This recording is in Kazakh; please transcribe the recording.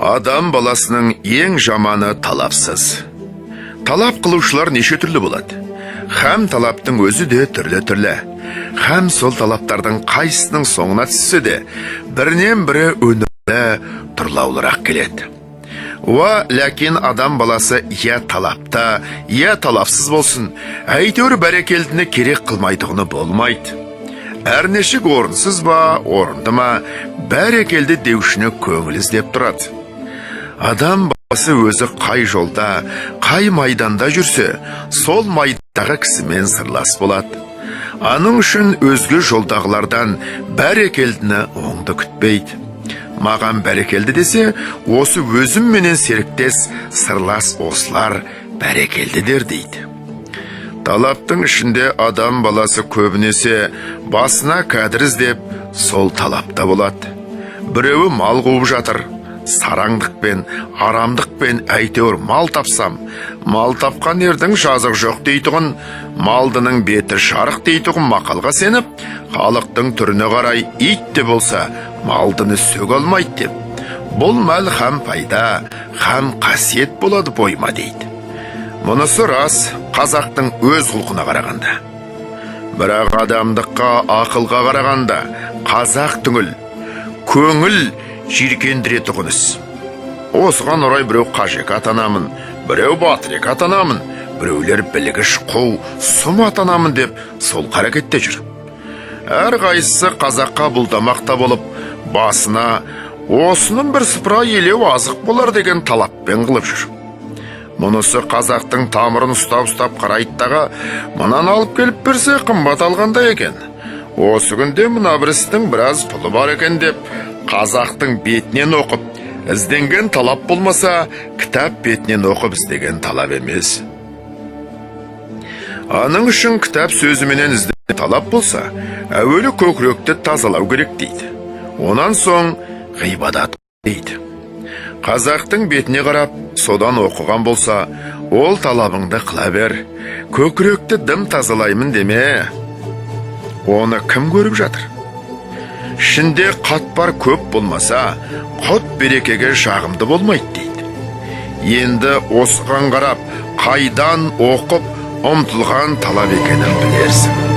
Адам баласының ең жаманы талапсыз. Талап қылушылар неше түрлі болады. Хәм талаптың өзі де түрлі. Хәм сол талаптардың қайсының соңына түссе де, бірінен бірі өнімді тұрлаулырақ келеді. Ләкин адам баласы я талапта, я талапсыз болсын, әйтеуір бәрекелдіні керек қылмайтығыны болмайды. Әрнешік орынсыз ба, орынды ма, бәрекелді деушіні көңіл іздеп тұрады. Адам баласы өзі қай жолда, қай майданда жүрсе, сол майдағы кісімен сырлас болады. Аның үшін өзге жолдағылардан бәрекелдіні оңды күтпейді. Маған бәрекелді десе, осы өзім менен серіктес сырлас осылар бәрекелдідер дейді. Талаптың ішінде адам баласы көбінесе басына кәдір іздеп, сол талапта болады. Біреуі мал қуып жатыр, сараңдықпен, арамдықпен әйтеуір мал тапсам, мал тапқан ердің жазық жоқ дейтұғын, малдының беті шарық дейтұғын мақалға сеніп, халықтың түріне қарай ит те болса, малдыны сөк алмайды деп. Бұл мәл хәм пайда, хәм қасиет болады бойма дейді. Мұнысы рас қазақтың өз құлқына қарағанда. Бірақ адамдыққа, ақылға қарағанда қазақ түңіл, көңіл жиркендіре тұғыныз. Осыған орай біреу қажек атанамын, біреу батырек атанамын, біреулер білгіш қу, сұм атанамын деп сол қарекетте жүр. Әр қайсысы қазаққа бұлдамақта болып, басына осының бір сыпыра елеу азық болар деген талаппен қылып жүр. Мұнысы қазақтың тамырын ұстап қарайттаға, мұнан алып келіп берсе қымбат алғанда екен. Осы күнде мұна бірістің біраз пұлы бар екен деп, қазақтың бетінен оқып, ізденген талап болмаса, кітап бетінен оқып іздеген талап емес. Аның үшін кітап сөзіменен іздеген талап болса, әуелі көкіректі тазалау керек дейді. Онан соң ғибадат дейді. Қазақтың бетіне қарап, содан оқыған болса, ол талабыңды қыла бер. Көкіректі дым тазалаймын деме. Оны кім көріп жатыр? Ішінде қатпар көп болмаса, құт берекеге жағымды болмайды дейді. Енді осыған қарап, қайдан оқып, ұмтылған талап екенін білерсің.